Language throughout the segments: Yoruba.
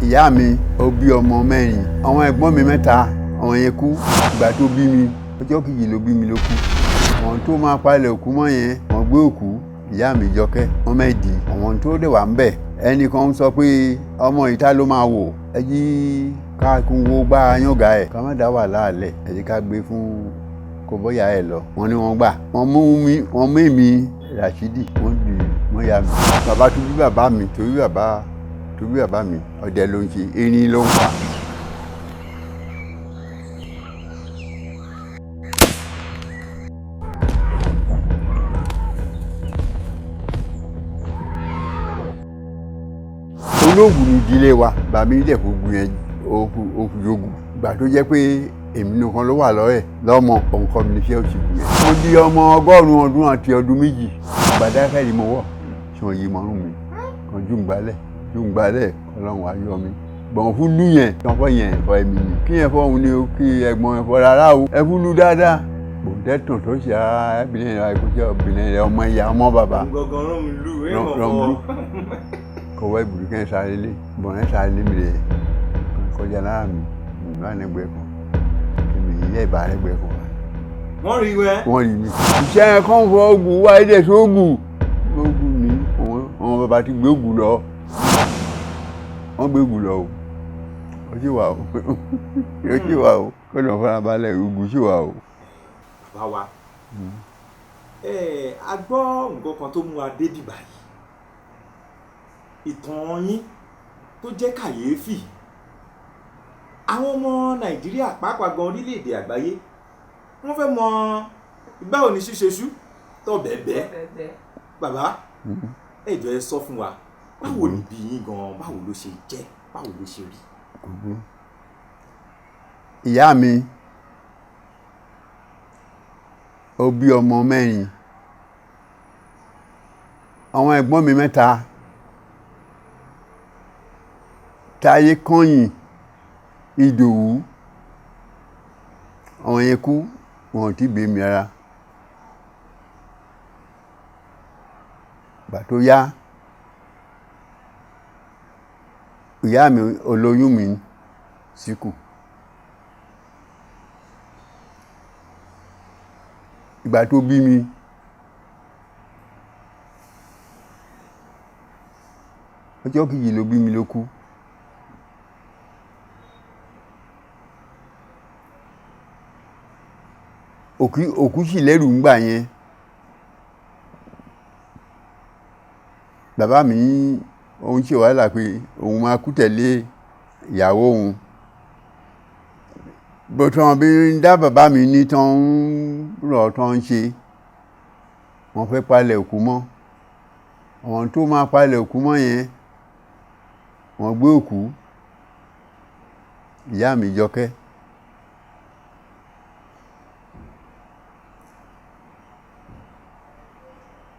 ìyá mi ó bí ọmọ mẹ́rin, àwọn ẹ̀gbọ́n mi mẹ́ta àwọn yẹn kú ìgbà tó bí mi, ọjọ́ kejì ló bí mi ló kú. Àwọn tó máa palẹ̀ òkú mọ́ yẹn wọ́n gbé òkú ìyá mi Jọkẹ́ wọ́n mẹ́ẹ̀dì. Àwọn tó dẹ̀ wà ń bẹ̀ ẹnìkan sọ pé ọmọ ìta ló máa wò, ẹ jí ká kún wo gbá yànga ẹ̀ ká má dá wà láàlẹ̀, ẹ jí ká gbé fún kó bọ́yà ẹ̀ lọ. Wọ́n ní wọ́n gbà, wọ́n mú èmi Rashidi wọ́n dì mọ́ ya mi. Bàbá tó bí bàbá mi torí bàbá mi ọdẹ ló ń ṣe, erin ló ń pa. Olóògùn ní ìdílé wa, bàbá mi dẹ̀ kó gun yẹn òkú yògùn. Ìgbà tó jẹ́ pé èmi nìkan ló wà lọ́rẹ̀ lọ́mọ òǹkọ́ mi níṣẹ́ òṣìkú yẹn. Mo di ọmọ 100 ọdún àti ọdún méjì. Gbàdákẹ́ ni mo wọ̀ tí wọ́n yí mọ́rùn mi kan jùǹgbálẹ̀ Ọlọ́run wá yọ mi. Gbọ̀n fúlú yẹn tọ́pọ̀ yẹn ẹ̀fọ́ ẹ̀mí ni. Kí ẹ̀fọ́ òun ni ó kí ẹ̀gbọ́n ẹ̀fọ́ rárá o. Ẹ fúlú dáadáa. Bòńdẹ́tàn tó ṣe arábìnrin rẹ̀ àìkúṣẹ́ obìnrin rẹ̀ ọmọ ìyá ọmọ bàbá. Gangan rán mi lù ẹ́ kọ̀wé ìbùdókẹ́ sáré lé bọ̀n ẹ̀ sáré lé mi rẹ̀ kọjá lára mi ìgbà nẹgbẹ́ kan èmi yẹ ìbá nẹgbẹ́ kan. Wọ́n rí wẹ́. Wọ́n rí mi. Iṣẹ́ kan fọ oògùn wá ẹ̀dẹ̀ sóògùn. Oògùn ni àwọn bàbá ti gbé oògùn lọ. Wọ́n gbé oògùn lọ o. Ó sì wà o. Ó sì wà o. Kó lọ farabalẹ̀ oògùn sì wà o. Bàbá wa a gbọ́ nǹkan kan tó mú adé dìbà yìí. Ìtàn yín tó jẹ́ kàyéfì. Àwọn ọmọ Nàìjíríà pàápàá gan orílẹ̀-èdè àgbáyé wọ́n fẹ́ mọ báwo ni ṣíṣe ṣú tó bẹ́ẹ̀. Bàbá ẹ jọ̀ọ́ ẹ sọ fún wa báwo ni bí yín gan, báwo ló ṣe jẹ́, báwo ló ṣe rí. Ìyá mi ó bí ọmọ mẹ́rin, àwọn ẹ̀gbọ́n mi mẹ́ta Táyé Kọ́yìn Ìdòwú àwọn yẹn kú wọn ò tí gbé mi ara. Ìgbà tó yá ìyá mi olóyún mi síkù. Ìgbà tó bí mi ọjọ́ kejì ló bí mi ló kú. Òkú sì lẹ́rù ń gbà yẹn. Bàbá mi òun ṣe wàhálà pé òun máa kú tẹ̀lé ìyàwó òun. Bó tí wọ́n bí ń dá bàbá mi ní tán ń rọ̀ tán ń ṣe, wọ́n fẹ́ palẹ̀ òkú mọ́. Àwọn tó máa palẹ̀ òkú mọ́ yẹn wọ́n gbé òkú ìyá mi Jọkẹ́.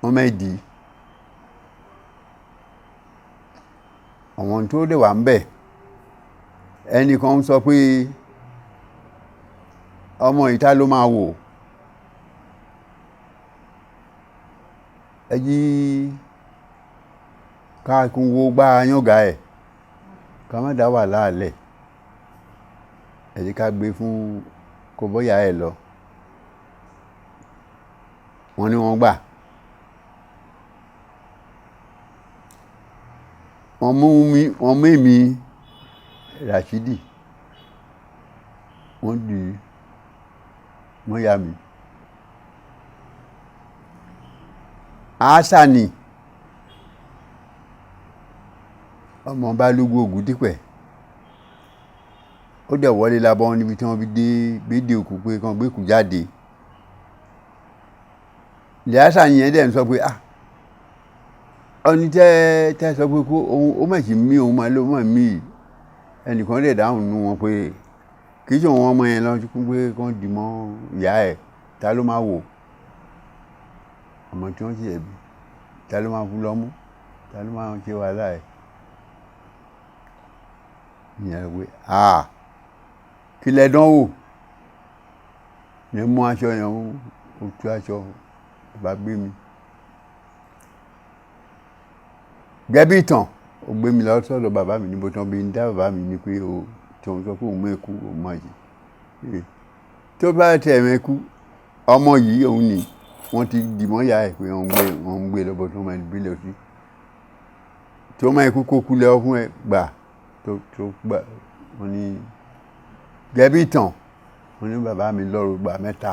Wọ́n mẹ́ẹ̀dì. Àwọn tó dẹ̀ wà ń bẹ̀ ẹnìkan sọ pé ọmọ ìta ló máa wò, ẹ jí ká kún wo gbá yànga ẹ̀ ká má dá wà láàlẹ̀, ẹ jí ká gbé fún kó bọ́yà ẹ̀ lọ. Wọ́n ní wọ́n gbà. Wọ́n mú èmi Rashidi wọ́n dì mọ́ ya mi. Àṣàní ọmọ Balógun Ògúndípẹ̀ ó dẹ̀ wọlé lábọ́ níbi tí wọ́n fi gbédè òkú pé kan gbé kú jáde. Ilẹ̀ Àṣàní yẹn dẹ̀ ń sọ pé ọni tẹ́ sọ pé ó mẹ̀sí mí òun máa ló mọ̀ mí. Ẹnìkan dẹ̀ dáhùn nú wọn pé kì í ṣe òun ọmọ yẹn lọ kún pé kán dì mọ́ ìyá ẹ̀, ta ló máa wò ọmọ tí wọ́n ṣe ẹ̀bí, ta ló máa fún lọ́mú, ta ló máa ṣe wàhálà ẹ̀. Ìyẹn pé kí lẹ dánwò yẹn, mú aṣọ yẹn ó tú aṣọ bá gbé mi. Gẹ́bí ìtàn ó gbé mi lọ sọ́dọ̀ bàbá mi níbo tán bí ń dá bàbá mi ní pé o tí wọ́n sọ pé òun mẹ́kú òun máa yìí tó bá tẹ̀ mẹ́kú ọmọ yìí òun ni wọ́n ti dìmọ́ ya ẹ̀ pé wọ́n ń gbé lọ́bọ̀ tó máa gbé lọ sí tó máa kú kó kú lọ fún ẹ gbà tó gbà wọ́n ní gẹ́bí tàn wọ́n ní bàbá mi lọ́rùn gbà mẹ́ta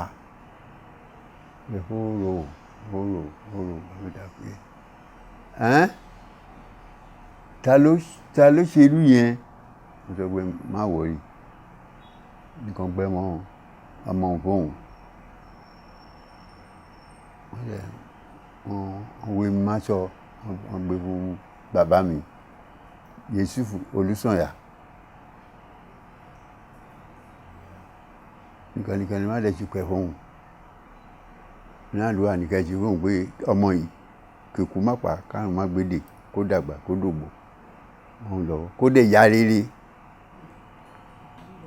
ẹ̀ hóró bàbá pé ẹ́n ta ló ṣe irú yẹn mo sọ pé má wọrí nǹkan gbẹ́ mọ́ ọmọ òun wọ́n wé mi má sọ wọ́n gbé fún bàbá mi Yẹ̀sùfù Olùsànyà nìkan ni má dẹ̀ ti pẹ̀ fóun náà ló wà nìkan ti fóun pé ọmọ yìí kìkú má pa kárùn má gbédè kó dàgbà kó dògbò wọn lọ kó dẹ̀ ya rere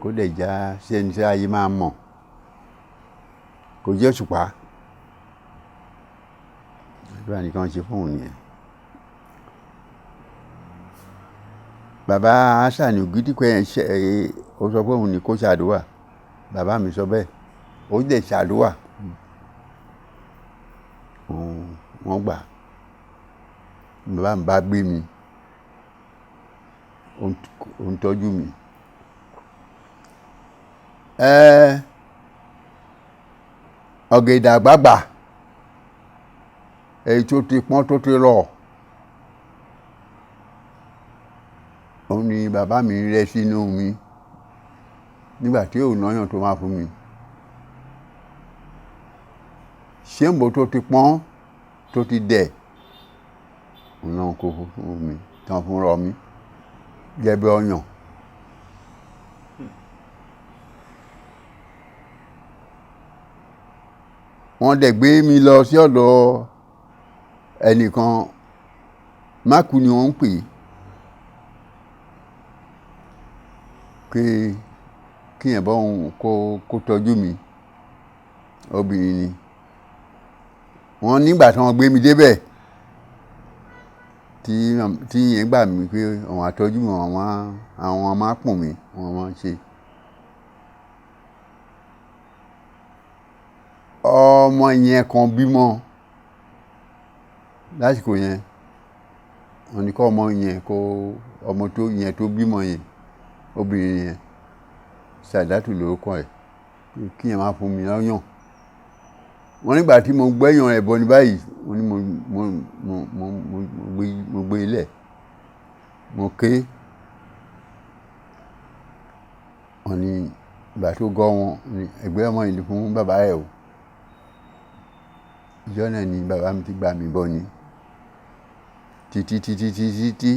kó dẹ̀ já sẹ́ni tí ayé máa mọ̀ kò jẹ́ Òṣùpá àdúrà nìkan ṣe fóun nìyẹn. Bàbá Asani Ògìdìpẹ̀ yẹn ó sọ pé òun ní kó ṣàdúrà bàbá mi sọ bẹ́ẹ̀ ó dẹ̀ ṣàdúrà wọ́n gbà bàbá mi bá gbé mi ó ń tọ́jú mi ọ̀gẹ̀dẹ̀ àgbagbà èyí tó ti pọ́n tó ti rọ̀ òun ni bàbá mi rẹ́ sínú mi nígbà tí ò náyàn tó máa fún mi ṣéǹbò tó ti pọ́n tó ti dẹ̀ òun náà kó fún mi tán fún rọ mi gẹ́gẹ́ ọyàn wọ́n dẹ̀ gbé mi lọ sí ọ̀dọ̀ ẹnìkan mákù ni wọ́n ń pè kí yẹn bọ́ òun kó tọ́jú mi obìnrin ni wọ́n nígbà tí wọ́n gbé mi débẹ̀ tí yẹn gbà mí pé àwọn àtọ́jú mi àwọn máa pọ̀n mi àwọn máa ṣe ọmọ yẹn kan bímọ lásìkò yẹn wọ́n ní kọ́ ọmọ yẹn ọmọ tó bímọ yẹn obìnrin yẹn Sàdátù lórúkọ ẹ̀ kí yẹn máa fún mi lọ́yàn wọ́n nígbà tí mo gbẹ́yàn ẹ̀bọ ní báyìí wọ́n ní mo gbé ilẹ̀ mo ké wọ́n ní ìgbà tó gọ́ wọn ní ẹgbẹ́ ọmọ ìlú fún bàbá ẹ̀ o ìjọ náà ni bàbá mi ti gbà mí bọ́ ni títí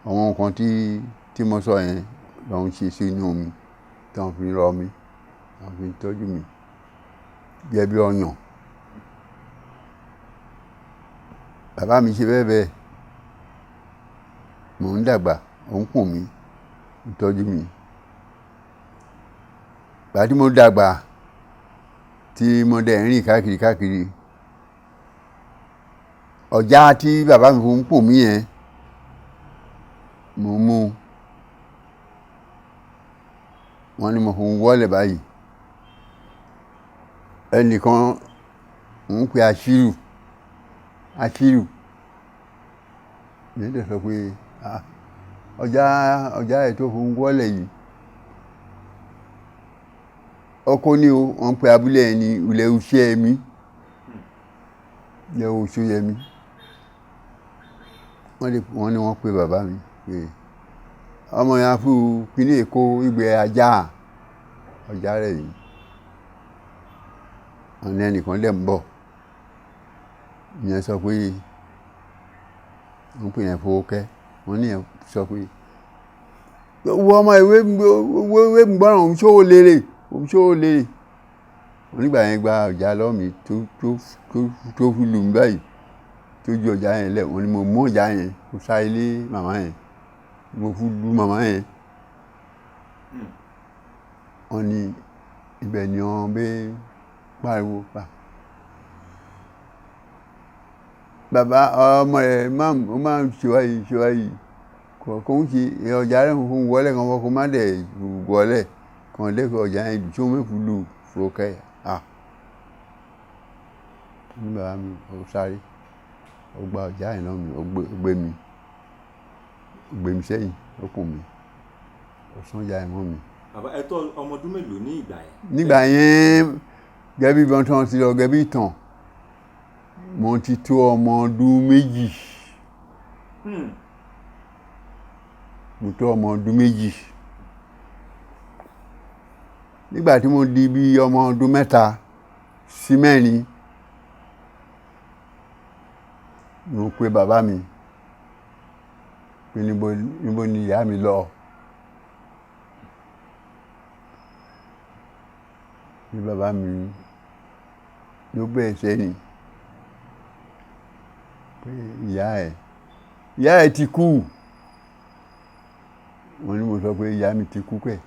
àwọn nǹkan tí mo sọ yẹn lọ́n ṣe sínú mi tí wọ́n fi rọ mi wọ́n fi tọ́jú mi gẹ́gẹ́ bí ọyàn bàbá mi ṣe bẹ́ẹ̀ mò ń dàgbà ó ń pọ̀n mi ń tọ́jú mi gbà tí mo dàgbà tí mo dẹ̀ ń rìn káàkiri ọjà tí bàbá mi fún ń pọ̀n mi yẹn mo mú wọ́n ní mo fún wọ́lẹ̀ báyìí ẹnìkan ń pe Àṣírù yẹn dẹ̀ sọ pé ọjà ẹ̀ tó fún wọ́lẹ̀ yìí ọkọ ní o wọ́n pe abúlé ẹni ilẹ̀ oṣẹ́ mi ilẹ̀ oṣẹ́ mi wọ́n ní wọ́n pe bàbá mi pé ọmọ yẹn fún kíní èkó ìgbẹ́ ajá ọjà rẹ̀ yìí wọ́n ní ẹnìkan dẹ̀ ń bọ̀ ìyẹn sọ pé wọ́n pè yẹn Fowókẹ́ wọ́n ní yẹn sọ pé owó ọmọ ìwé ń gbọ́ràn òun ṣòwò lérè wọ́n nígbà yẹn gba ọjà lọ́mí tó fi lù mí báyìí tó ju ọjà yẹn lẹ̀ wọ́n ní mo mú ọjà yẹn mo sá ilé màmá yẹn mo fi lu màmá yẹn wọ́n ní ibẹ̀ ni wọ́n bẹ́ pariwo pa bàbá ọmọ rẹ̀ máa ń ṣe wáyé kò ń ṣe ọjà rẹ̀ kò ń wọlé kan kò má dẹ̀ wọlé kan lẹ́kọ̀ọ́ ọjà yẹn tí ó mẹ́fù lù fòkè ní bàbá mi ó sáré ó gba ọjà yẹn náà mi ó gbé mi sẹ́yìn ó kùn mi ó sán ọjà yẹn mọ́ mi. bàbá ẹ tó ọmọ ọdún mélòó ní ìgbà yẹn. nígbà yẹn gẹ́bí bí wọ́n tán ti lọ gẹ́bí tàn mo ti tó ọmọ ọdún méjì mo tó ọmọ ọdún méjì nígbà tí mo di bí ọmọ ọdún mẹ́ta sí mẹ́rin mo pe bàbá mi pé níbo ni ìyá mi lọ ní bàbá mi ló bẹ̀rẹ̀ sẹ́yìn pé ìyá ẹ̀ ti kú wọ́n ní mo sọ pé ìyá mi ti kú kẹ̀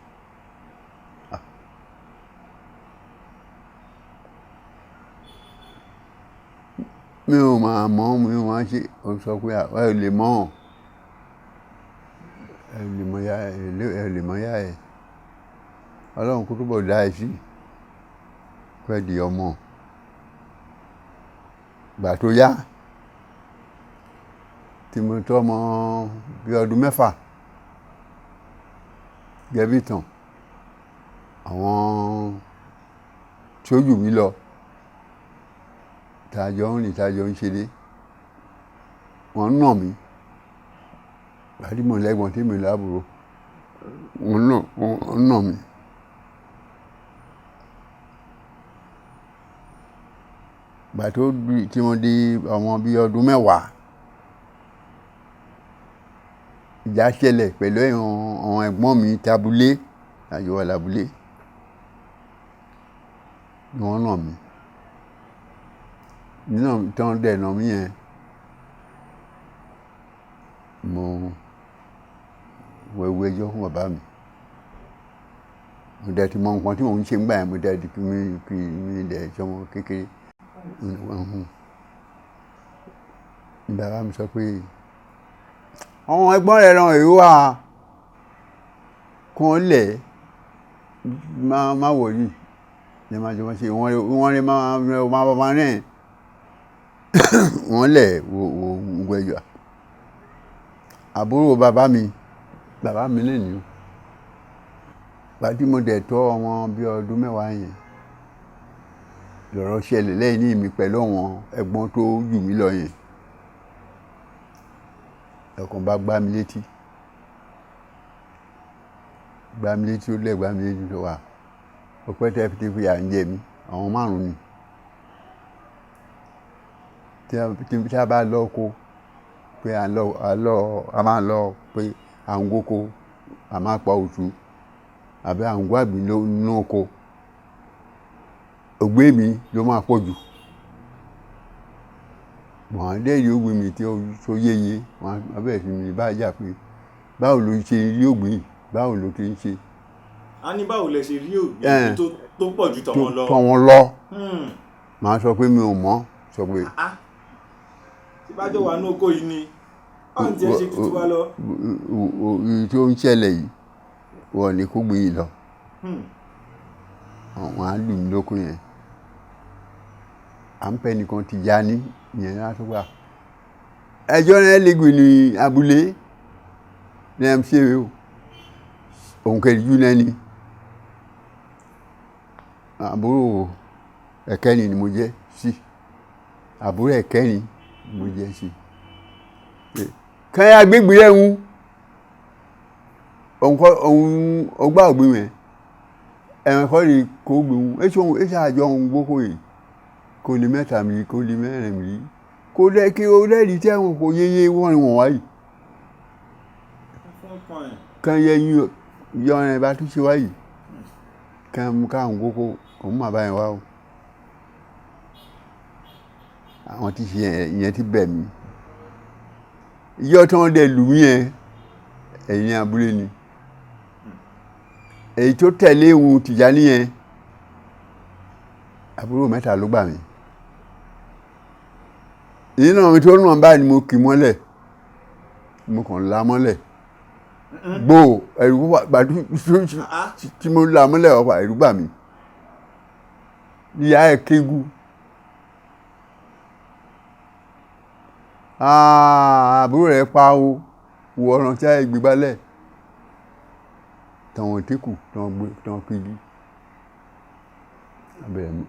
mi ò máa mọ̀ mi ò máa ṣe ó sọ pé ẹ lè mọ̀ yá ẹ̀ ọlọ́run kó túbọ̀ dá ẹ sí fẹ́ di ọmọ gbà tó yá tí mo tọ́ ọmọ bí ọdún mẹ́fà gẹ́bí tàn àwọn tí ó jù mí lọ tàjọ ń rìn tàjọ ń ṣeré wọ́n ń nà mí gbàdí mo lẹ́gbọ̀n tí mi lábúrò wọ́n ń nà mí. gbà tó tí mo di ọmọ bíi ọdún mẹ́wàá ìjà ṣẹlẹ̀ pẹ̀lú àwọn ẹ̀gbọ́n mi tabulé àjọwà labulé ni wọ́n nà mí nínú tán dẹ̀ nà mí yẹn mo wẹ̀wẹ̀ ẹjọ́ fún bàbá mi mo dẹ̀ ti mọ nǹkan tí mò ń ṣe ń gbà yẹn mo dẹ̀ di kí mi dẹ̀ ṣọmọ kékeré bàbá mi sọ pé àwọn ẹ̀gbọ́n rẹ̀ ràn èyí wà kún lẹ̀ má wọ̀nyí ní máa jọ máa ṣe wọ́n rí máa bọ́ máa rìn wọ́n lẹ̀ wọ ẹ̀yọ́ àbúrò bàbá mi lè ní gbàtí mo dẹ̀ tọ́ ọmọ bí ọdún mẹ́wàá yẹn lọ́rọ̀ ṣẹlẹ̀ lẹ́yìn ní mi pẹ̀lú àwọn ẹ̀gbọ́n tó jù mí lọ yẹn ẹ̀kan bá gbá mi létí ó lẹ̀ gbá mi létí tó wà ọpẹ́ tẹ́ fi à ń jẹ mí àwọn márùn-ún ni tí a bá lọ oko pé a máa lọ pé à ń góko a máa pa òtún àbí à ń gbọ́ àgbì nínú oko ògbé mi ló máa pọ̀ jù wọ́n dẹ́rì ó gbé mi tí ó tó yéye wọ́n bẹ̀rẹ̀ sí mi bá jà pé báwo ló ṣe rí ògbé báwo ló ti ń ṣe. a ní báwo lẹ ṣe rí ògbé tó pọ̀ ju tọ̀wọ́n lọ màá sọ pé mi ò mọ̀ sọ pé. tí bá jọ wà ní oko yìí ni báwọn ti ẹ ṣe tuntun wa lọ. èyí tó ń ṣẹlẹ̀ yìí wọ́n ní kó gbé yìí lọ àwọn á lù mí lókun yẹn à ń pẹ́ nìkan ti já ní ìyẹn náà tó gbà ẹjọ́ náà lè gbé ní abúlé ní mc o òun kẹrìjú náà ni àbúrò ẹ̀kẹ́rin ni mo jẹ́ sí àbúrò ẹ̀kẹ́rin ni mo jẹ́ sí kẹ́yà gbégbé ẹ̀hún òun ọgbà ògbé yẹn ẹ̀wọ̀n kọ́ ni kò gbìmù èsì àjọ ohun gbókò yìí kò lè mẹ́ta mi kò lè mẹ́rin mi kò lẹ́ kí o lẹ́rìí tí àwọn kò yéye wọ́n ni wọ́n wáyìí kan yẹ yọ ọ̀rìn bá tún ṣe wáyìí kan mú káwọn gbókò òun mà báyìí wá o àwọn tí ṣe ìyẹn ti bẹ̀ mí ìjọ tí wọ́n dẹ̀ lù mí yẹn ẹ̀yìn abúlé ni èyí tó tẹ̀lé ìhun Tìjání yẹn àbúrò mẹ́ta ló gbà mí èyí náà mi tó nù báyìí ni mo kì mọ́lẹ̀ mo kàn la mọ́lẹ̀ gbò ẹ̀rù gbàdú tí mo la mọ́lẹ̀ ọ̀pá ẹ̀rù bà mí ìyá ẹ̀ kégu àbúrò rẹ̀ pa o wọ ọ̀ràn tí a gbé gbálẹ̀ tàwọn tẹ́kù tàwọn kégu abẹ́rẹ́ mi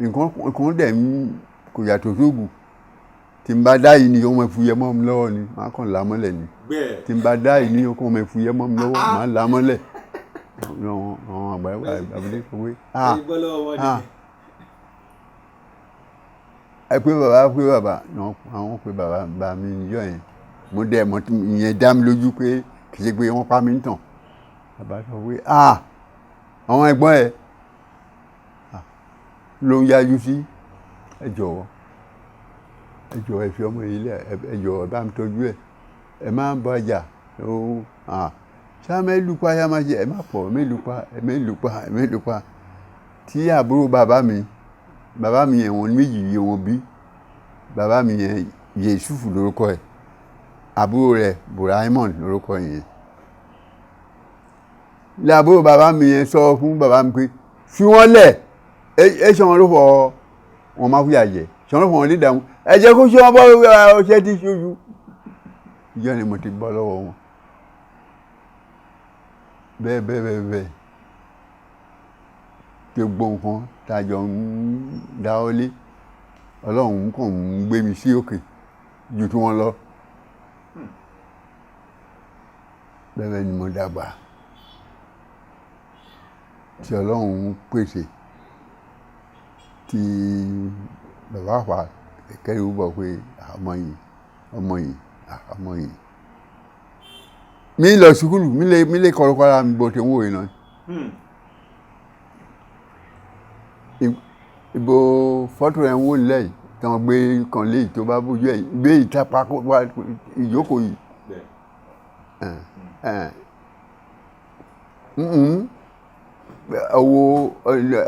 nǹkan dẹ̀ kò yàtọ̀ sóògùn tí n bá dá yìí ni ọmọ ìfúyẹ́ mọ́ mi lọ́wọ́ ni máa kàn là mọ́lẹ̀ ni tí n bá dá yìí ni ọmọ ìfúyẹ́ mọ́ mi lọ́wọ́ máa là mọ́lẹ̀ àwọn àgbàlagbà abúlé kọ̀wé. ẹ pé bàbá àwọn pé bàbá mi níjọ́ yẹn mo dẹ̀ mọ́ ìyẹn dá mi lójú pé kì í ṣe pé wọ́n pa mí ń tàn bàbá sọ pé àwọn ẹ̀gbọ́n ẹ̀ ló ń yájú sí ẹ jọ̀wọ́ ẹ fi ọmọ yìí lẹ̀ ẹ jọ̀wọ́ bá mi tọ́jú ẹ̀ ẹ máa ń bọ́ ọjà ṣá mẹ́lùpá yá máa ṣe ẹ má pọ̀ mẹ́lùpá tí àbúrò bàbá mi yẹn wọn méjì yìí wọn bí bàbá mi yẹn Yẹ̀sùfù lórúkọ ẹ̀ àbúrò rẹ̀ Buraimon lórúkọ yẹn làbúrò bàbá mi yẹn sọ fún bàbá mi pé fi wọ́n lẹ̀ ẹ ṣe wọn ló fọ wọn máa fi àjẹ ṣe wọn ló fọ wọn lé dàmú ẹ jẹ́ kó ṣe wọn bọ́ ọṣẹ́ tí ṣojú ìjọ ni mo ti bọ́ lọ́wọ́ wọn bẹ́ẹ̀ tí gbogbo nǹkan tàjọ ń dáwọ́ lé ọlọ́run kàn ń gbé mi sí òkè ju tí wọ́n lọ bẹ́ẹ̀ ni mo dàgbà tí ọlọ́run pèsè tí bàbá àpà kẹ́rì bọ̀ pé ọmọ yìí mi lọ sùkúlù mi lè kọ́ra mi bó ti ń wò yìí náà ìbò fọ́tò ẹ̀ ń wò nílẹ̀ yìí tí wọ́n gbé kan lé tó bá bójú ẹ̀ gbé ìtàpá ìjókòó yìí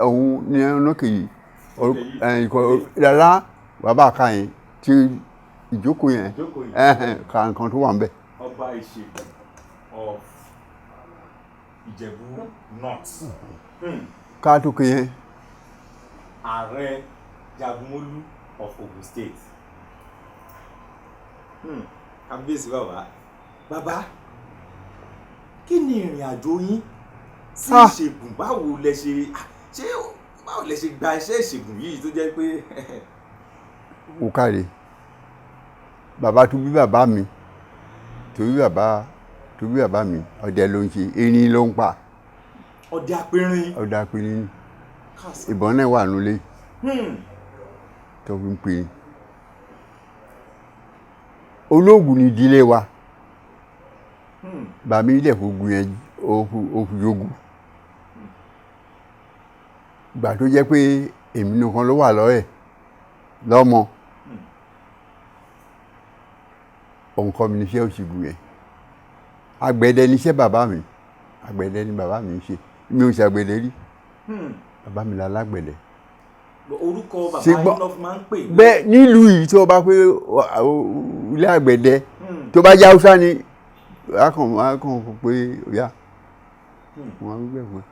ọ̀hún ní ọ̀nàkè yìí rárá bàbá àká yẹn tí ìjókòó yẹn ka nǹkan tó wà ń bẹ̀. ọba ìṣègùn of Ìjẹ̀bú North. ká tó kè yẹn. ààrẹ Jagunmólú of Ogun State. kábíyèsí bàbá kí ni ìrìn àjò yín sí ìṣègùn báwo lẹ ṣe gba iṣẹ́ ìṣègùn yìí tó jẹ́ pé. ó káre bàbá tó bí bàbá mi ọdẹ ló ń ṣe erin ló ń pa. ọdẹ apẹrin. ìbọn náà wà nulẹ̀ tó fi ń pè é olóògùn ní ìdílé wa bàmí ilẹ̀ fògùn yẹn òfin jogun gbà tó jẹ́ pé èmi nìkan ló wà lọ́rẹ̀ lọ́mọ òun kọ́ mi níṣẹ́ òṣìgùn yẹn àgbẹ̀dẹ níṣẹ́ bàbá mi àgbẹ̀dẹ ni bàbá mi ń ṣe mi ò ṣàgbẹ̀dẹ rí bàbá mi lálágbẹ̀dẹ. orúkọ bàbá yín lọ fi máa ń pè. bẹ́ẹ̀ nílùú yìí tó bá pé ilé àgbẹ̀dẹ tó bá jẹ́ Haúsá ni a kàn pé ọ̀yà wọn á gbẹ̀ fún ẹ.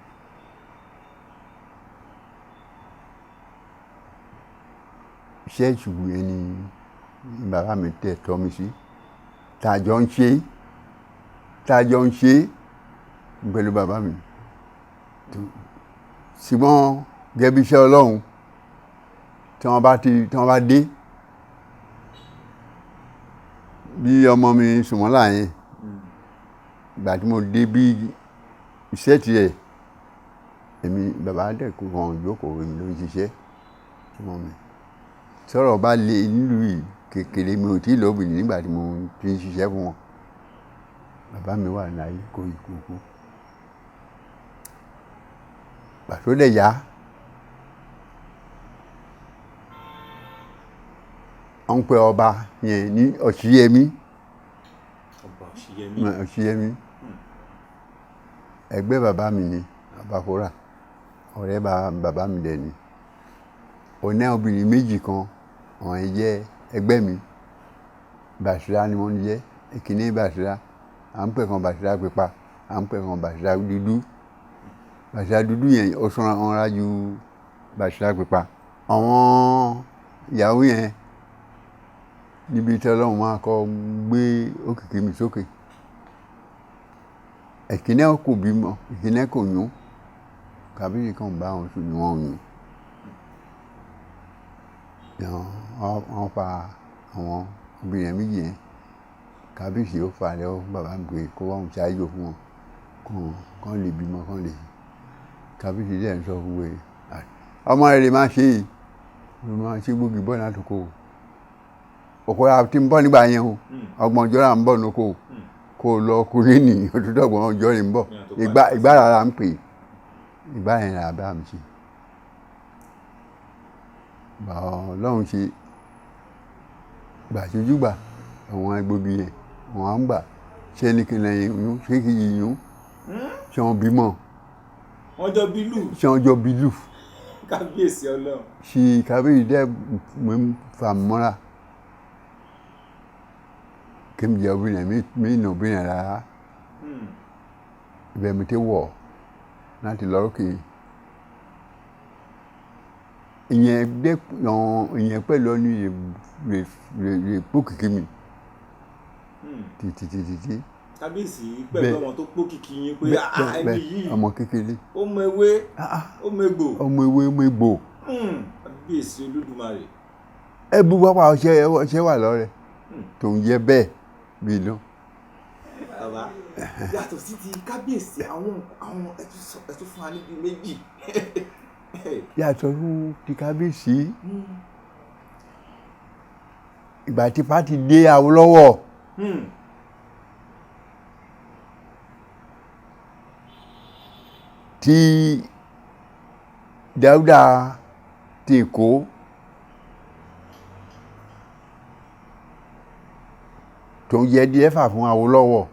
iṣẹ́ ìṣùgbù yẹn ni bàbá mi tẹ̀ tọ́ mi sí tàjọ ń ṣe pẹ̀lú bàbá mi ṣùgbọ́n gẹ́bí iṣẹ́ Ọlọ́run tí wọ́n bá dé bí ọmọ mi Sùmọ́lá yẹn ìgbà tí mo dé bí iṣẹ́ tiẹ̀ èmi bàbá dẹ̀kú kan ìjókòó èmi ló ń ṣiṣẹ́ ọmọ mi sọ̀rọ̀ bá lé nílùú yìí kékeré mi ò tí ì lóbìnrin nígbà tí mo ti ń ṣiṣẹ́ fún wọn bàbá mi wà láyé kó ikú kú pàtó dẹ̀ yá wọ́n ń pe ọba yẹn ní Ọ̀ṣìyẹmí ẹgbẹ́ bàbá mi ni Àbáfórà ọ̀rẹ́ bàbá mi dẹ̀ ni ọ̀nà obìnrin méjì kan àwọn ẹ̀ jẹ́ ẹgbẹ́ mi Bàṣírá ni wọ́n jẹ́ ìkíní Bàṣírá à ń pè kan Bàṣírá Pípa à ń pè kan Bàṣírá dúdú yẹn ó sanra ju Bàṣírá Pípa. Àwọn ìyàwó yẹn níbi tí Ọlọ́run máa kọ́ gbé òkìkí mi sókè ìkíní kò bímọ ìkíní kò yún Kábíyèsí kan bá wọn sùn ní wọn yún wọ́n fa àwọn obìnrin méjì yẹn Kábíyèsí ó fa lẹ́wọ́ bàbá mi pé kó wọ́n ṣáájú fún wọn kán lè bímọ kán lè Kábíyèsí dẹ̀ ń sọ fún wẹ̀ ọmọ rẹ̀ lè máa ṣe yìí ló máa ṣe gbógi bọ́ látòkò òkú ra ti ń bọ̀ nígbà yẹn o ọgbọ̀n ọjọ́ là ń bọ̀ lóko kó lọ ọkùnrin ní òtútù ọgbọ̀n ọjọ́ rẹ̀ ń bọ̀ ìgbà rárá ń pè ìgbà yẹn là bá mi ṣe Ọlọ́run ṣe gbàṣojúgbà àwọn egbògi yẹn wọ́n á ń gbà ṣé ní kí n lẹ́yìn yún ṣé kí yìí yún ṣé wọ́n bímọ wọ́n jọ bílù ṣé wọ́n jọ bílù Kábíyèsí Ọlọ́run ṣì Kábíyèsí dẹ́ mú fà mọ́ra kí n jẹ́ obìnrin mi nà obìnrin rárá ibẹ̀ mi ti wọ̀ láti lọ́rùkì ìyẹn pẹ̀lú ní rè pókìkí mi títí. Kábíyèsí pẹ̀lú ọmọ tó pókìkí yín pé ẹni yìí ọmọ kékeré ó mọ ewé ó mọ egbò ọmọ ewé ó mọ egbò. Kábíyèsí Olódùmarè. ẹbú pápá ọṣẹ wà lọ́rẹ̀ tó ń jẹ bẹ́ẹ̀ bí iná. Bàbá yàtọ̀ sí ti Kábíyèsí àwọn ẹtú fún wa níbi méjì. yàtọ̀ fún ti Kábíyèsí ìgbà tí pátì dé Awólọ́wọ̀ tí Dáúdà ti Èkó tó ń jẹ́ díẹ̀fà fún Awólọ́wọ̀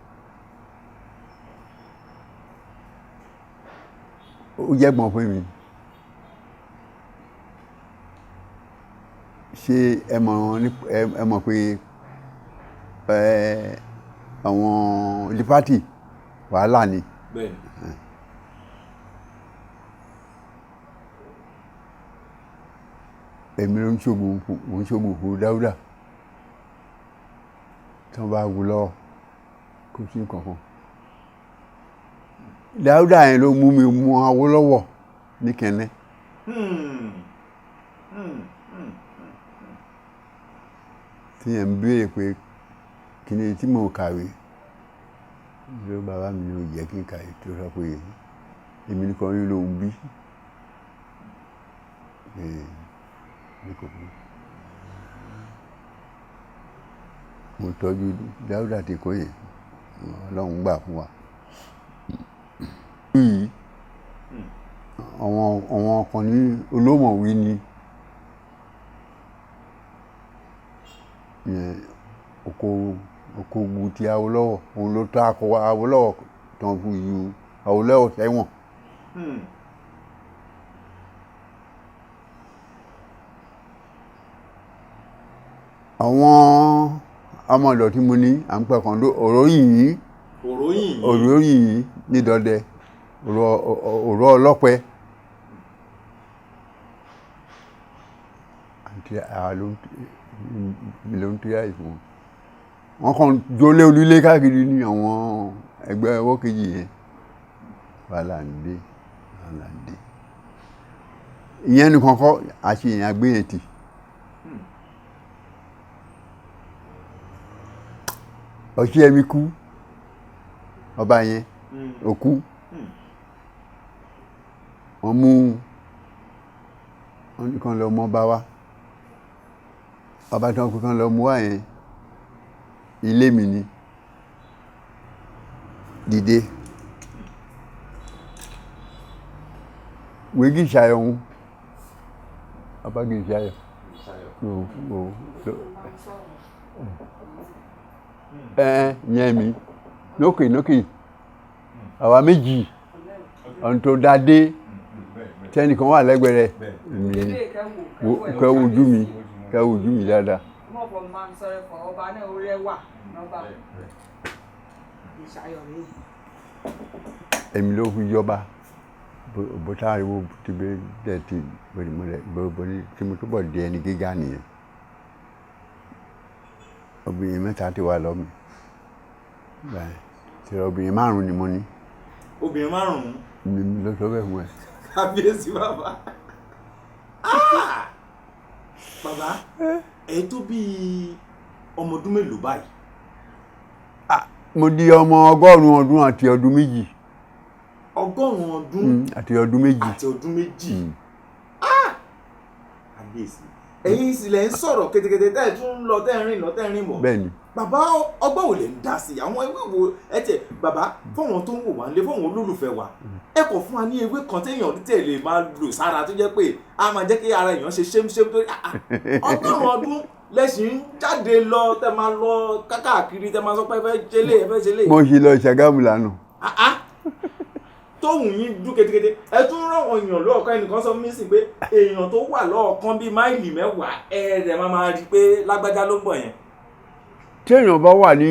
ó jẹ́ gbọ̀n fún mi. ṣé ẹ mọ̀ pé àwọn lípátì wàhálà ni. Bẹ́ẹ̀ni. èmi ló ń ṣògùn fún Dáúdà tí wọ́n bá wù lọ kó sí kankan. Dáúdà yẹn ló mú mi mú Awólọ́wọ̀ ní Kẹ́nẹ́. tí yẹn ń béèrè pé kí ni tí mo kàwé ló bàbá mi ló jẹ́ kí n kàwé tó sọ pé èmi nìkan yín ló ń bí. mo tọ́jú Dáúdà tí kò yẹ Ọlọ́run gbà fún wa. àwọn ọkàn ní Olómọ̀wí ni oko ogun ti Awólọ́wọ̀ òun ló tó akọ Awólọ́wọ̀ tán fún ìlú Awólọ́wọ̀ sẹ́wọ̀n. àwọn amọ̀dọ̀ tí mo ní à ń pẹ́ kan ló Òróyìnyí ní Dọdẹ Òró Ọlọ́pẹ àti ló ń tíra ìfún wọn kàn jólé olúlé káàkiri ní àwọn ẹgbẹ́ ọwọ́ kejì yẹn wàhálà ń dé ìyẹn nìkan kọ́ àṣeyàn agbéyẹ̀tì. Ọ̀ṣẹ́yẹmí kú ọba yẹn ó kú wọ́n mú wọn nìkan lọ mọ́ bá wa ọba tí wọ́n kú kan lọ mú wá yẹn ilé mi ni dìde wégi ṣayọ̀ ń ọba gidi ṣayọ̀ yẹn mi lókè àwa méjì ọ̀n tó dáadé tẹ́nìkan wà lẹ́gbẹ̀ẹ́ rẹ̀ kẹ́ ojú mi dáadáa bọ̀ fọ máa ń sọ̀rọ̀ fọ ọba náà ó rẹwà lọ́ba ìṣàyọ̀ mi. èmi ló fi jọba bó táriwo ti bẹ dẹ ti bó ní tí mo túbọ̀ di ẹni gíga nìyẹn obìnrin mẹ́ta ti wà lọ́mì báyìí tí obìnrin 5 ni mo ní. obìnrin 5. mi ló sọ bẹ́ẹ̀ fún ẹ. kábíyèsí bàbá. bàbá ẹ tó bí ọmọ ọdún mélòó báyìí. mo di ọmọ 100 ọdún àti ọdún méjì. 100 ọdún àti ọdún méjì. àti ọdún méjì. kábíyèsí ẹ̀yin ìsìlẹ̀ ń sọ̀rọ̀ kẹ́tẹ́kẹ́tẹ́ tẹ́ ẹ̀ tún ń lọ tẹ́ ẹ̀ rìn lọ tẹ́ ẹ̀ rìn bọ̀. bẹ́ẹ̀ni. bàbá ọgbọ́n wo lè ń dá sí àwọn ewé wo ẹ tẹ bàbá fọwọn tó ń wò wá nílé fọwọn olólùfẹ́ wa ẹ kọ fún wa ní ewé kan téèyàn tẹ̀lé máa lò sára tó jẹ́ pé a máa jẹ́ kí ara èèyàn ṣe ṣémṣém tó 100 ọdún lẹ́sìn ń jáde lọ tẹ́ máa lọ káàkiri tẹ́ máa sọ pé ẹ fẹ́ ṣe lé. mo ṣe lọ Ṣàgámù lánàá. tóhùn yín dún ketekete ẹ tún rán àwọn èèyàn lọ́ọ̀kan ẹnìkan sọ mí sí pé èèyàn tó wà lọ́ọ̀kan bíi máìlì 10 ẹ̀ẹ́dẹ̀ máa rí i pé lágbájá ló ń bọ̀ yẹn. tí èèyàn bá wà ní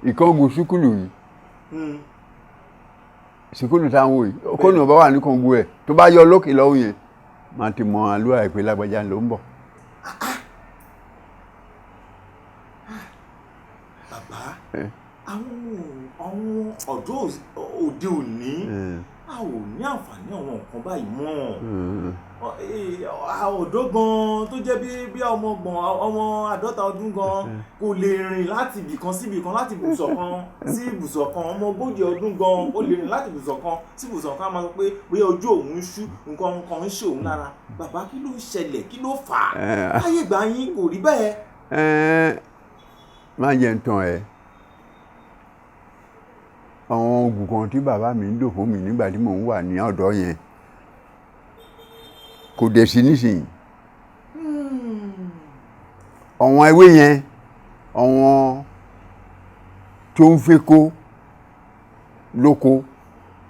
ìkángun ṣúkúlù yìí ṣúkúlù táwọn yìí ọkọ̀nà bá wà ní kángun ẹ̀ tó bá yọ lókè lọ́wọ́ yẹn máa ti mọ àlúwà ìpè lágbájá ló ń bọ̀. bàbá àwọn ọ̀dọ́ òde òní a ò ní àǹfààní àwọn nǹkan báyìí mọ́ ọ̀dọ́ gan tó jẹ́ bí ọmọ 50 ọdún gan kò lè rìn láti ibìkan sí ibìkan láti ibùsọ̀ kan sí ibùsọ̀ kan ọmọ 40 ọdún gan ó lè rìn láti ibùsọ̀ kan sí ibùsọ̀ kan a máa sọ pé bóyá ojú òun ń ṣú nǹkan ń ṣe òun lára bàbá kí ló ń ṣẹlẹ̀ kí ló fà á láyé ìgbà yín kò rí bẹ́ẹ̀. má jẹ́ ń tàn ẹ́ àwọn oògùn kan tí bàbá mi ń lò fún mi nígbà tí mò ń wà ní ọ̀dọ́ yẹn kò dẹ̀ sí nísìnyí àwọn ewé yẹn àwọn tó ń fẹ́ kó lóko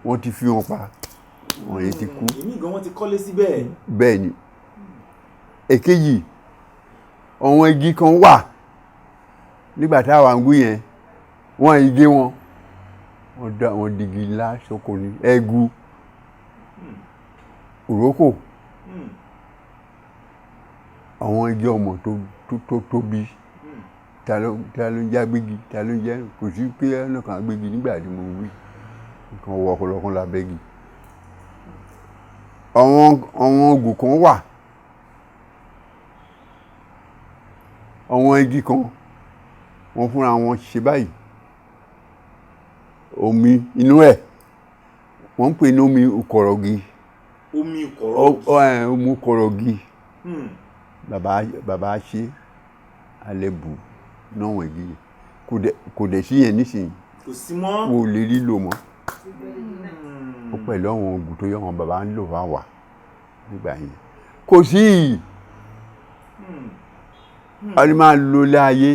wọ́n ti fi wọn pa wọ́n yẹn ti kú. èmi gan wọ́n ti kọ́lé síbẹ̀. bẹ́ẹ̀ ni èkejì àwọn igi kan wà nígbà táwa ń gbé yẹn wọ́n igi wọn wọ́n dá wọn digi ńlá sóko ní ẹ̀gù òrókò àwọn igi ọmọ tó tóbi ta ló ń já gbégi ta ló ń jẹ́ kò sí pé ẹnìkan gbégi nígbà tí mo wí nǹkan wọ ọ̀pọ̀lọpọ̀ lábẹ́gi àwọn ògùn kan wà àwọn igi kan wọ́n fúnra wọn ṣe báyìí omi inú ẹ̀ wọ́n ń pè ní omi ukọ̀rọ̀gì. omi ukọ̀rọ̀gì. omi ukọ̀rọ̀gì. bàbá ṣe alẹ́bù náà wọ̀n igi kò dẹ̀ sí yẹn nísìnyí. kò sí mọ́. wò lè rí lò mọ́. ó pẹ̀lú àwọn oògùn tó yẹ wọn bàbá ń lò wá wà nígbà yẹn. kò sí ọdún máa lo láàyè.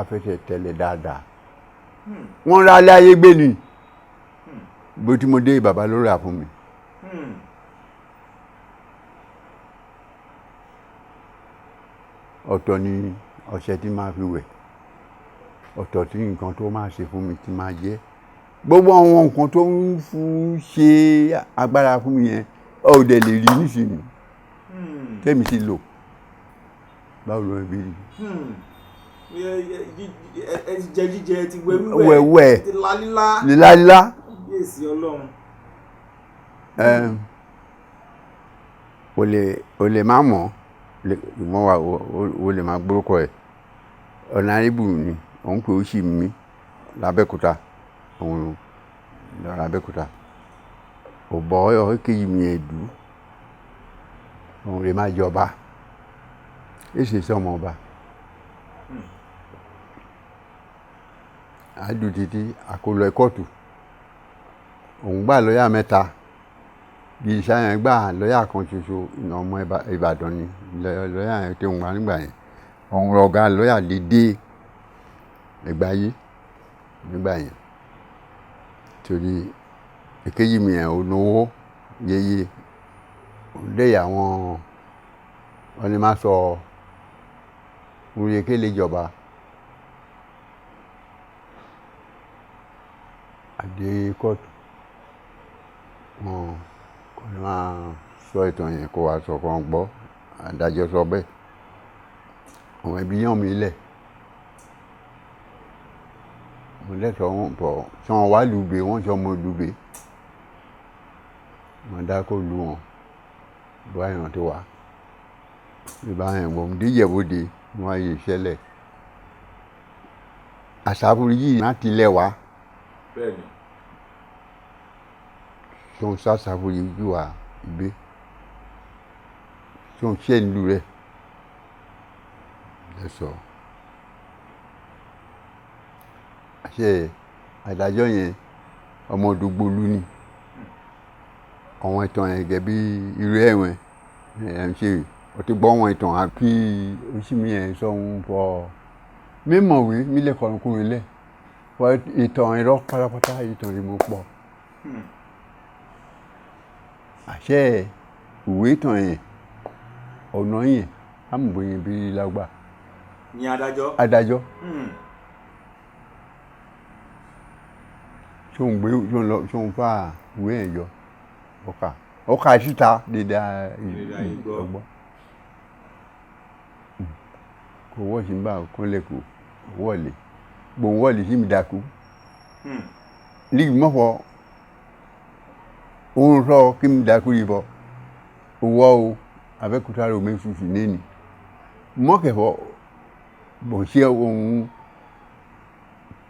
afẹ́fẹ́ tẹ́lẹ̀ dáadáa wọ́n ra láyé gbé ni bó tí mo dé bàbá ló rà fún mi. ọ̀tọ̀ ni ọṣẹ tí máa fi wẹ̀ ọ̀tọ̀ tí nǹkan tó máa ṣe fún mi tí máa jẹ gbogbo àwọn nǹkan tó ń ṣe agbára fún mi yẹn ọ̀ dẹ̀ lè rí nísìnyí tẹ́mi sì lò báwo ló ń bí rí. jẹ jíjẹ ti wẹ̀wẹ̀ ti lálílá. lílálílá. yéèsì Ọlọ́run. o lè má mọ̀ ìmọ̀ wa o lè má gbórúkọ ẹ̀ ọ̀nàrẹ́bù ni òun pé ó sì mí lábẹ́kúta òun lọ lábẹ́kúta òbọ̀ ọ̀hún kejì mi ẹ̀dú òun lè má jọba èsì sọmọ ọba. àdùn títí àkólọ ẹ̀kọ́tù òun gbà lọ́yà 3 bí ìṣàyàn gbà lọ́yà kan ṣoṣo ìnà ọmọ Ìbàdàn ni lọ́yà yẹn tó ń wá nígbà yẹn òun rọ̀gá lọ́yà dédé Ẹ̀gbáyé nígbà yẹn torí èkejì mi yẹn olówó yeye òde àwọn ọni máa sọ orí kéle ìjọba àdé kóòtù wọn kò ní máa sọ ìtàn yẹn kó wa sọ kan gbọ́ adájọ́ sọ bẹ́ẹ̀ àwọn ẹbí yàn mí lẹ̀ mo lẹ́tọ̀ọ́ wọn pọ̀ tí wọ́n wá lùgbé wọ́n sọ mo lùgbé wọ́n dá kó lu wọn bá ìrántí tó wá ìbá yẹn gbọ́n díjẹ̀bóde wọ́n á yè ṣẹlẹ̀ àṣàbùrù yìí láti lẹ̀ wá bẹ́ẹ̀ni tí wọ́n ṣàṣàbùrù yìí jù wá ìgbé tí wọ́n ṣẹ́ nílùú rẹ̀ lẹ́sọ̀ àṣẹ adájọ́ yẹn ọmọ Òdògbolú ni àwọn ìtàn yẹn gẹ́gẹ́ bí irú ẹ̀wọ̀n ẹ̀ ń ṣe ọtí gbọ́ wọn ìtàn àti oṣù mi yẹn sọ ń fọ mímọ̀wé mílẹ̀ kọ̀ọ̀kùnrin lẹ̀ fọ ìtàn irọ́ pátápátá ìtàn yìí mo pọ̀ àṣẹ ìwé ìtàn yẹn ọ̀nà yẹn amòbóyin bí lágbà ní adájọ́ tí òun fà ìwé yẹn jọ ọkà síta dídá ọgbọ́n kò wọ́ sí bá kó lẹ́kọ̀ọ́ wọ́ọ̀lì gbòǹ wọ́ọ̀lì sí mi dákú lígi mọ́fọ́ òun sọ kí mi dákú yìí fọ́ owó o Abẹ́òkúta rò mí fífi lẹ́nu mọ́kẹ̀fọ́ bọ̀ ṣe ohun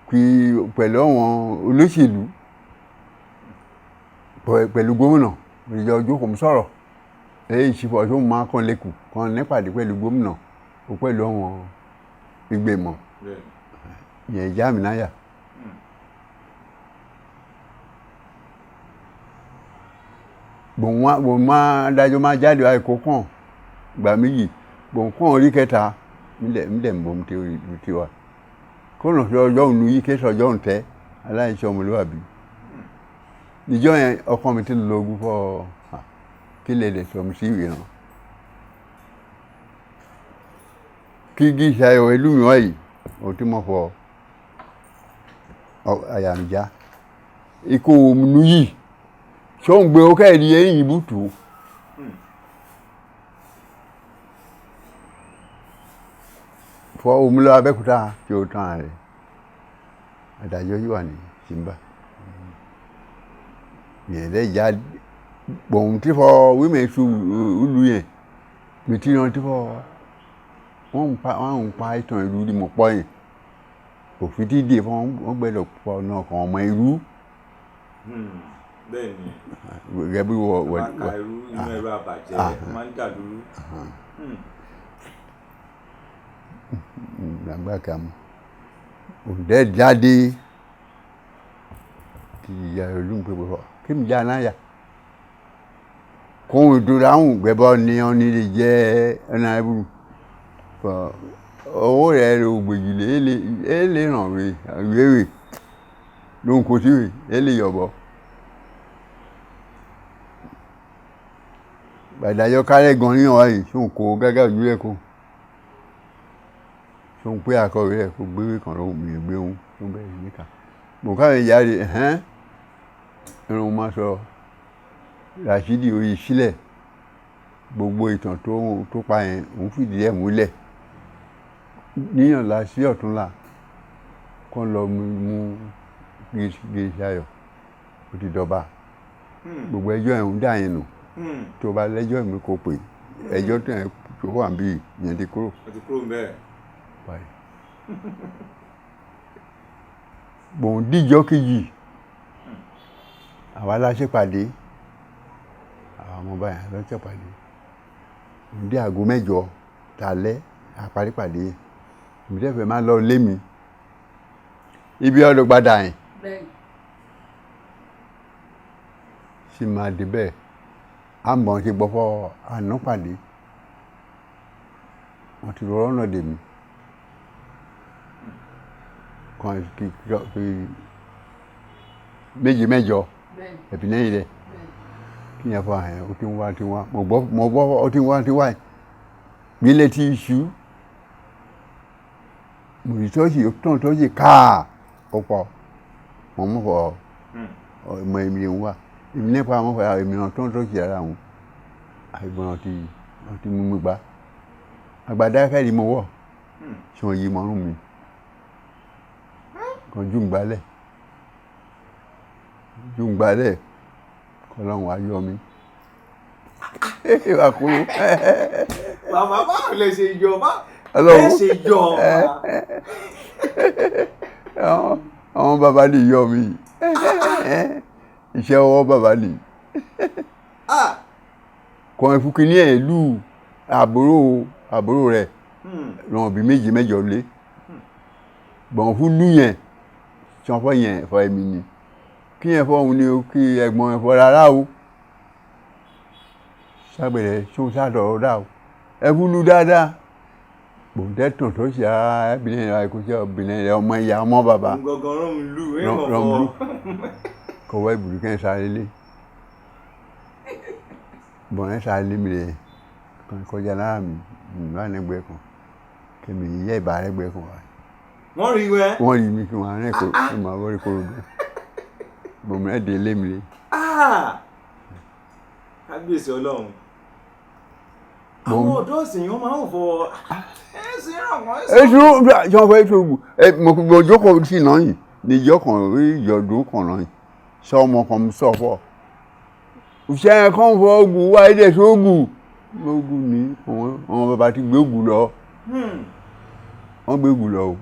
kí pẹ̀lú àwọn olóṣèlú pẹ̀lú gómìnà ìjọ ojú kò mú sọ̀rọ̀ èyí ìṣìfọ̀ tó máa kàn lẹ́kù kan nípàdé pẹ̀lú gómìnà ó pẹ̀lú àwọn ìgbìmọ̀ yẹn ìjà mi náyà. Bòun máa dájọ́ máa jáde àìkó kàn gbà méjì bòun kàn orí kẹta mílẹ̀ ń bòun ti wà kó nà sí ọjọ́ òun yìí kéṣọ ọjọ́ òun tẹ́ aláìṣẹ́ ọmọlúwàbí ìjọ yẹn ọkọ mi ti lọ ogún fọ kí lè lè sọ mi sí ìwé náà kí gí ìṣàyẹ̀wò ìlú mi wáyìí ó ti mọ̀ fọ àyàmìjá ikú òmìnú yìí ṣó ń gbé ó kẹ́ẹ̀dì ẹ̀yìn ìbútù fọ òmìnira Abẹ́òkúta tí ó tán rẹ̀ adájọ́ yìí wà ní Simba yẹn lẹ́yà gbọ̀n tí fọ wímẹ̀ su ìlú yẹn mi tí wọ́n tí fọ wọ́n ń pa ìtàn ìlú ni mo pọ̀ yẹn òfin tí dè fún wọn gbẹ́dọ̀ pọ̀ náà kan ọmọ ìlú. bẹ́ẹ̀ni gẹ́gẹ́ bí wọ́n máa ka irú inú ẹ̀rọ àbàjẹ́ máa ń dà lóru. gbàgbà kàmú òǹdẹ jáde kì í ya ìlú pé bọ́ kí mi já náà yà kóhun ìdúrà ń gbẹ́bọ́ ní ọ́nì lè jẹ́ ẹ̀nà ẹ̀bùrù owó rẹ̀ rẹ̀ ògbèjì lè ràn rè ló ń kó sí rè lè yọ̀bọ̀ gbàdájọ́ kárẹ́ gan níyàn wáyé sóun kó gágá ojú rẹ̀ kó sóun pé àkọ́rẹ́ rẹ̀ kó gbéwé kan lóhùn mi gbé ohun tó bẹ̀rẹ̀ níkà bùkáwé jáde ẹ̀rùn máa sọ Rashidi oyè sílẹ̀ gbogbo ìtàn tó pa yẹn òun fìdí ẹ̀ múlẹ̀ níyànlá sí ọ̀túnla kọ́ lọ mú Gèṣayọ̀ ó ti dọba gbogbo ẹjọ́ ẹ̀ ń dà yẹn nù tó bá lẹ́jọ́ mi kò pè ẹjọ́ tó wà bí yẹn ti kúrò. ó ti kúrò ń bẹ́ẹ̀. báyìí gbòǹ díjọ́ kejì àwa la ṣèpàdé àwọn ọmọ báyìí lọ ṣèpàdé ní aago 8 tàlẹ́ àparípàdé ìbílẹ̀fẹ̀ máa lọ lé mi ibi ọdún gbadà yẹn sì máa dé bẹ́ẹ̀ àmọ́ ti gbọ́fọ́ àná pàdé wọ́n ti rọrọ́ náà dè mí kan kí méjì mẹ́jọ ẹ̀bí lẹ́yìn rẹ̀ kí yẹn fọ àyẹ̀ ó ti ń wá mo gbọ́ ó ti ń wá gbélé tí iṣu mo rí tọ́sí káà ọ̀pọ̀ mo mọ̀ fọ ọmọ èmi ń wá èmi nípa àwọn ọmọ èmi náà tọ́sí ara wọn àìgbọ́n ti mú mi gbá àgbàdo ẹ̀fẹ́ ni mo wọ̀ tí wọ́n yí mọ́rún mi kan jùǹgbálẹ̀ kọlọ́run wá yọ mi àkúrú. Bàbá báwo lè ṣe yọ bá ẹ ṣe yọ àwọn bàbá lè yọ mi iṣẹ́ ọwọ́ bàbá lè kọ́ ẹ fún kínní ẹ̀ lù àbúrò rẹ̀ lọ́wọ́ bí méjì mẹ́jọ lé bọ̀n fún lù yẹn tí wọ́n fọ́ yẹn fọ́ ẹ̀mí ni kí yẹn fọ́ òun ni ó kí ẹ̀gbọ́n ẹ̀ fọ́ rárá o sábẹ̀rẹ̀ tó sádọ̀ ọ̀dà o ẹ̀fún lù dáadáa bòńdẹ́ tàn tó ṣe ẹ̀bìnrin rẹ̀ kó ṣe obìnrin rẹ̀ ọmọ ìyá ọmọ bàbá rọ̀mùlù kọ̀wé ìbùdó kẹ́ ẹ̀ sáré lé bọ̀n ẹ̀ sáré lé mi rẹ̀ kọjá lára mi wà lẹ́gbẹ̀ẹ́ kan kẹ́mi yẹ́ ìbá rẹ́gbẹ̀ẹ́ kan wá. Wọ́n rí wẹ́. Wọ́n rí mi kí wọ́n rẹ́ kó máa wọ́n rí kó rògbò bòmí ẹ̀ dé lé mi rẹ̀. Kábíyèsí Ọlọ́run àwọn ọ̀dọ́ ìsìnyàn máa ń fọ ẹ̀sìn ìrànwọ́ mo gbọ́ jókòó sí náà yìí ní ìjọkàn rí ìjọdún kan náà yìí sọ ọmọ kan sọ fọ òṣìṣẹ́ kan fọ ogun wá ilé tó ogun lóògùn ní àwọn bàbá ti gbé ògùn lọ wọ́n gbé ògùn lọ o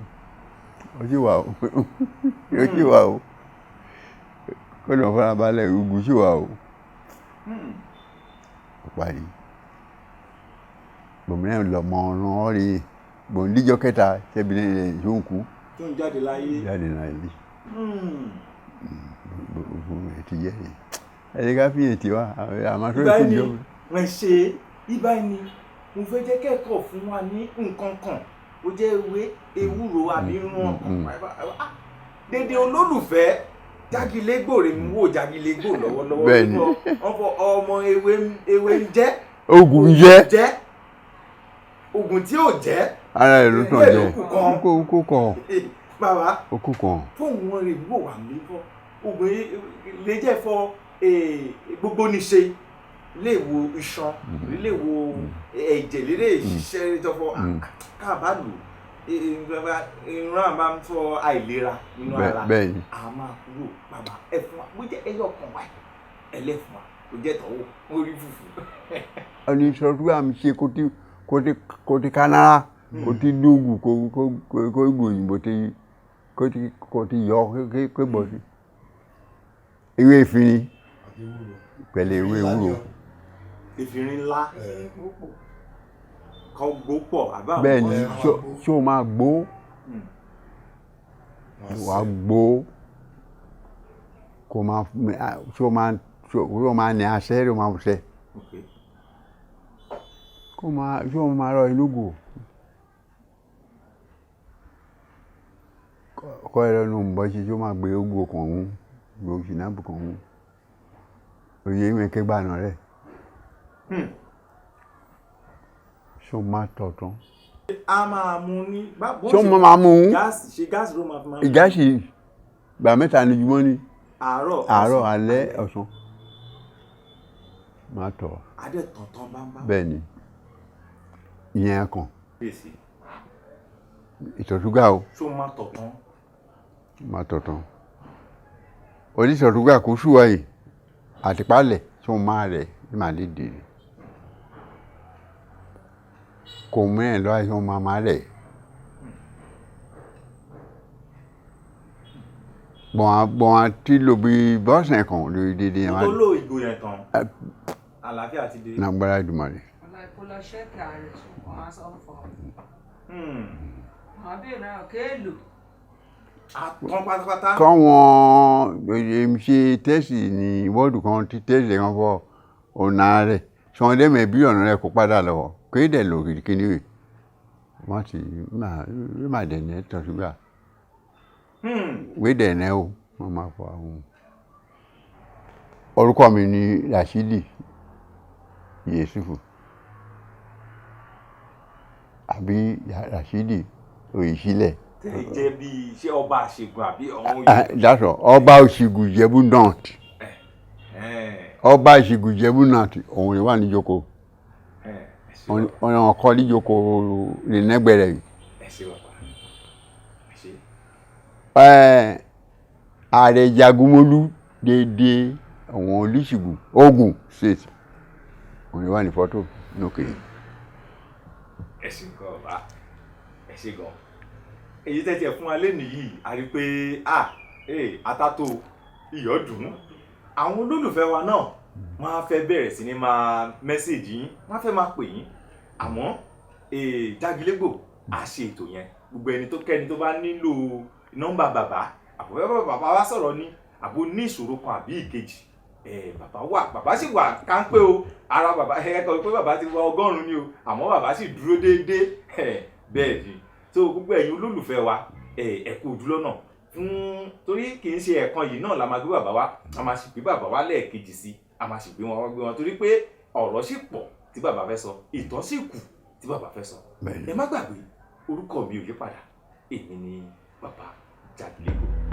ó sì wà o kó lọ fara balẹ̀ ògùn sì wà o ó parí bòmíràn lọmọ ọ̀ràn rí bòńdíjọ́ kẹta ṣẹ́bi ní ilẹ̀ tó ń kú tó ń jáde láyé ògùn ẹ̀ ti jẹ́ ẹ̀ẹ́dẹ́gá fìyè tiwa àmọ́ tó ń kú jọ. Wọ́n ṣe ibà ni mo fẹ́ jẹ́ kẹ́kọ̀ọ́ fún wa ní nǹkan kan ó jẹ́ ewé ewúro àbí irun dédé olólùfẹ́ Jágilégbò rẹ̀ ń wò Jágilégbò lọ́wọ́lọ́wọ́ bẹ́ẹ̀ni ọmọ ewé ń jẹ́ ogun jẹ́ ogun tí ò jẹ́ ara ẹ̀ ló tàn jẹ́ okú kan bàbá okú kan fóun wọn rè wò wà níbọ̀ ogun lè jẹ́ fọ gbogbo níṣe lè wo iṣan lè wo ẹ̀jẹ̀ lè ṣiṣẹ́ ìjọpọ̀ káàbálù ìran àbá ń fọ àìlera nínú ara a máa kúrò bàbá ẹ̀fọn wa bó jẹ́ ẹyọ kan wáyé ẹlẹ́fọn wa kò jẹ́ tọ́wọ́ ó rí fùfú. ọ̀nì ìṣòro àmì ṣe kò ti kánára kò ti dógù kò gbòyìnbó kò ti yọ kò bọ̀ sí ewé ìfini pẹ̀lú ewé ewúro. Ìfìrin ńlá kan gbó pọ̀ àbá. Bẹ́ẹ̀ ni ṣé o máa gbó wàá gbó kò máa ṣé o máa ní aṣẹ́ ló máa ṣe ṣé o máa rọ inú gò kọ́ ẹ̀rọ inú bọ́ sí ṣé o máa gbé ogbò kan mú gbòó sinapu kan mú òye ìwé kẹgbà náà rẹ̀. Ṣé o máa tọ̀ tán? A máa mú ní. Ṣé o máa mú? Ṣé gáàsì ló máa fi máa mú? Ìgáàsì gbà mẹ́ta ní jùmọ́ ní. Àárọ̀ alẹ́ ọ̀sán. Máa tọ̀. Adé tọ̀tọ̀ bámbá. Bẹ́ẹ̀ ni. Ìyẹn kan. Ìtọ̀ ṣúgà o. Ṣé o máa tọ̀ tán? Máa tọ̀ tán. Oníṣọ̀ ṣúgà kò ṣùwà yìí. Àtìpálẹ̀ tí wọ́n máa rẹ̀ ní màá lè dèrè. Kò mẹ́rin lọ́wọ́ tí wọ́n máa rẹ̀. Bọ̀n àti lò bí bọ́ọ̀sẹ̀ kan lórí dédé yẹn. Tó lò ìgò yẹn tán. Àlàáfíà ti dé. Lágbára Ìdùmarè. Ọ̀la ṣẹ́ẹ̀kì ààrẹ wọ́n á sọ fún ọ. Àwọn bí ìrìn àwọn kéèlò. Àtọ́ pátápátá. Kọ́wọ́n ṣe tẹ́sì ní wọ́ọ̀dù kan tí tẹ́sì kan fọ ọ̀nà rẹ̀ ṣọ́n dẹ́mẹ̀ bí ọ̀nà rẹ̀ kó padà lọ́wọ́ kéde lò kìdìkìdì rẹ̀ wọ́n ti máa dẹ̀nẹ́ tọ̀ ṣúgà wé dẹ̀nẹ́ o wọ́n máa fọ àwọn. orúkọ mi ni Rashidi Yesufu àbí Rashidi Oyèsílẹ̀. tẹ́ jẹ́ bí ṣé ọba àṣègùn àbí ọ̀hún oyè. That's all. Ọba Òṣìgù Ìjẹ̀bú North. Ọba Òṣìgù Ìjẹ̀bú North òun ni wà ní Ìjókòó. Ọ̀nà ọkọ ní Ìjókòó ní nẹ́gbẹ̀rẹ̀ yìí. ẹ ṣé bàbá ẹ ṣé. Ààrẹ Jagunmólú dédé àwọn Olúṣìgù Ògùn State òun ni wà ní fọ́tò lókè. ẹ ṣé gan bàbá ẹ ṣé gan. èyí tẹ́tí ẹ̀ fún wa lẹ́nu yìí a rí pé atato iyọ̀ dùn. àwọn olólùfẹ́ wa náà wọ́n á fẹ́ bẹ̀rẹ̀ sí ní máa mẹ́sẹ̀jì yín wọ́n á fẹ́ máa pè yín àmọ́ Jagilégbò á ṣe ètò yẹn gbogbo ẹni tó kẹ́ni tó bá nílò nọ́mbà bàbá àbúrò bàbá wa sọ̀rọ̀ ní àbò ní ìṣòro kan àbí ìkejì bàbá sì wà kánpé o ara bàbá kọ pé bàbá ti wọ 100 ni o àmọ́ bàbá sì dúró déédéé bẹ́ẹ̀ ni tó gbogbo ẹ̀yin olólùfẹ́ wa ẹ kú ojúlọ́nà fún torí kì í ṣe ẹ̀kan yìí náà la máa gbé bàbá wa a máa sì gbé bàbá wa lẹ́ẹ̀kejì sí a máa sì gbé wọn torí pé ọ̀rọ̀ sì pọ̀ tí bàbá fẹ́ sọ ìtàn sì kù tí bàbá fẹ́ sọ ẹ má gbàgbé orúkọ mi ò yí padà èmi ni bàbá Jagilégbò.